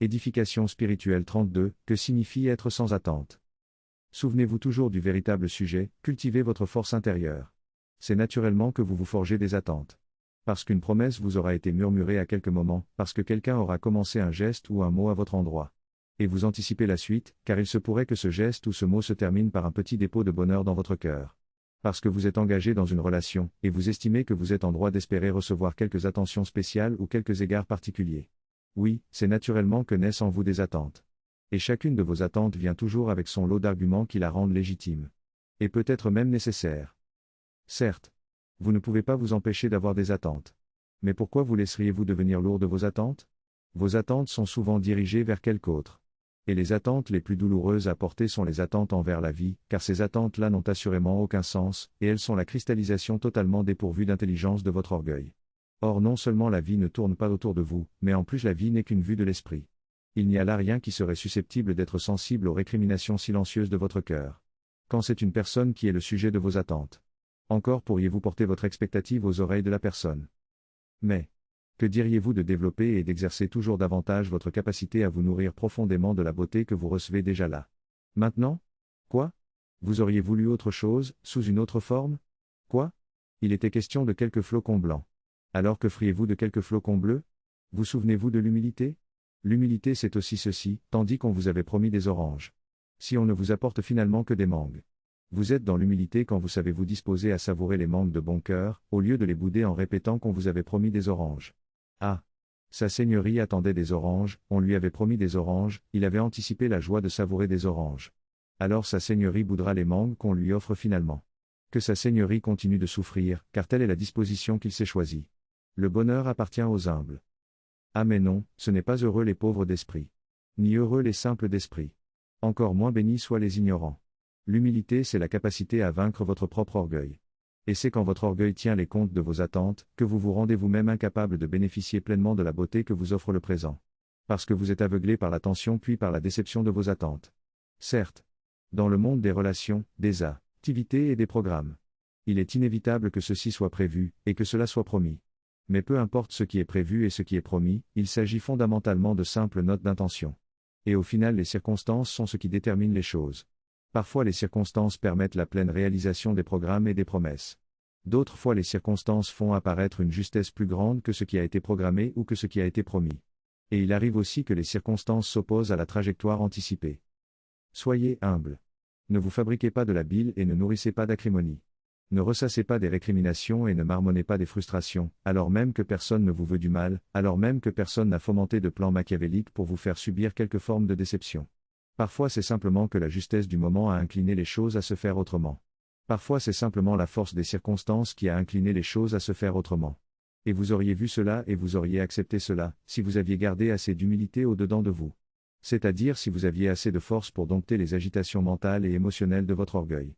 Édification spirituelle 32, que signifie être sans attente? Souvenez-vous toujours du véritable sujet, cultivez votre force intérieure. C'est naturellement que vous vous forgez des attentes. Parce qu'une promesse vous aura été murmurée à quelque moment, parce que quelqu'un aura commencé un geste ou un mot à votre endroit. Et vous anticipez la suite, car il se pourrait que ce geste ou ce mot se termine par un petit dépôt de bonheur dans votre cœur. Parce que vous êtes engagé dans une relation, et vous estimez que vous êtes en droit d'espérer recevoir quelques attentions spéciales ou quelques égards particuliers. Oui, c'est naturellement que naissent en vous des attentes. Et chacune de vos attentes vient toujours avec son lot d'arguments qui la rendent légitime. Et peut-être même nécessaire. Certes, vous ne pouvez pas vous empêcher d'avoir des attentes. Mais pourquoi vous laisseriez-vous devenir lourd de vos attentes? Vos attentes sont souvent dirigées vers quelque autre. Et les attentes les plus douloureuses à porter sont les attentes envers la vie, car ces attentes-là n'ont assurément aucun sens, et elles sont la cristallisation totalement dépourvue d'intelligence de votre orgueil. Or non seulement la vie ne tourne pas autour de vous, mais en plus la vie n'est qu'une vue de l'esprit. Il n'y a là rien qui serait susceptible d'être sensible aux récriminations silencieuses de votre cœur. Quand c'est une personne qui est le sujet de vos attentes. Encore pourriez-vous porter votre expectative aux oreilles de la personne. Mais, que diriez-vous de développer et d'exercer toujours davantage votre capacité à vous nourrir profondément de la beauté que vous recevez déjà là? Maintenant? Quoi? Vous auriez voulu autre chose, sous une autre forme? Quoi? Il était question de quelques flocons blancs. Alors que feriez-vous de quelques flocons bleus? Vous souvenez-vous de l'humilité? L'humilité c'est aussi ceci, tandis qu'on vous avait promis des oranges. Si on ne vous apporte finalement que des mangues. Vous êtes dans l'humilité quand vous savez vous disposer à savourer les mangues de bon cœur, au lieu de les bouder en répétant qu'on vous avait promis des oranges. Ah! Sa Seigneurie attendait des oranges, on lui avait promis des oranges, il avait anticipé la joie de savourer des oranges. Alors sa Seigneurie boudera les mangues qu'on lui offre finalement. Que sa Seigneurie continue de souffrir, car telle est la disposition qu'il s'est choisie. Le bonheur appartient aux humbles. Ah mais non, ce n'est pas heureux les pauvres d'esprit. Ni heureux les simples d'esprit. Encore moins bénis soient les ignorants. L'humilité c'est la capacité à vaincre votre propre orgueil. Et c'est quand votre orgueil tient les comptes de vos attentes, que vous vous rendez vous-même incapable de bénéficier pleinement de la beauté que vous offre le présent. Parce que vous êtes aveuglé par la tension puis par la déception de vos attentes. Certes. Dans le monde des relations, des activités et des programmes. Il est inévitable que ceci soit prévu, et que cela soit promis. Mais peu importe ce qui est prévu et ce qui est promis, il s'agit fondamentalement de simples notes d'intention. Et au final les circonstances sont ce qui détermine les choses. Parfois les circonstances permettent la pleine réalisation des programmes et des promesses. D'autres fois les circonstances font apparaître une justesse plus grande que ce qui a été programmé ou que ce qui a été promis. Et il arrive aussi que les circonstances s'opposent à la trajectoire anticipée. Soyez humble. Ne vous fabriquez pas de la bile et ne nourrissez pas d'acrimonie. Ne ressassez pas des récriminations et ne marmonnez pas des frustrations, alors même que personne ne vous veut du mal, alors même que personne n'a fomenté de plan machiavélique pour vous faire subir quelque forme de déception. Parfois c'est simplement que la justesse du moment a incliné les choses à se faire autrement. Parfois c'est simplement la force des circonstances qui a incliné les choses à se faire autrement. Et vous auriez vu cela et vous auriez accepté cela, si vous aviez gardé assez d'humilité au-dedans de vous. C'est-à-dire si vous aviez assez de force pour dompter les agitations mentales et émotionnelles de votre orgueil.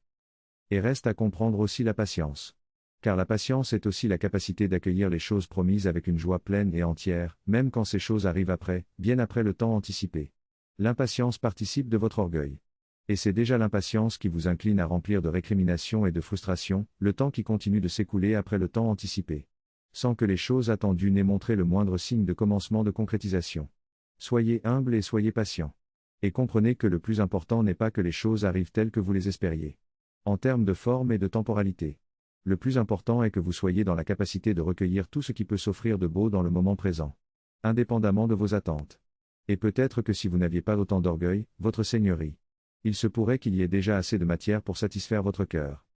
Et reste à comprendre aussi la patience. Car la patience est aussi la capacité d'accueillir les choses promises avec une joie pleine et entière, même quand ces choses arrivent après, bien après le temps anticipé. L'impatience participe de votre orgueil. Et c'est déjà l'impatience qui vous incline à remplir de récriminations et de frustrations, le temps qui continue de s'écouler après le temps anticipé. Sans que les choses attendues n'aient montré le moindre signe de commencement de concrétisation. Soyez humble et soyez patient. Et comprenez que le plus important n'est pas que les choses arrivent telles que vous les espériez. En termes de forme et de temporalité. Le plus important est que vous soyez dans la capacité de recueillir tout ce qui peut s'offrir de beau dans le moment présent. Indépendamment de vos attentes. Et peut-être que si vous n'aviez pas autant d'orgueil, votre Seigneurie. Il se pourrait qu'il y ait déjà assez de matière pour satisfaire votre cœur.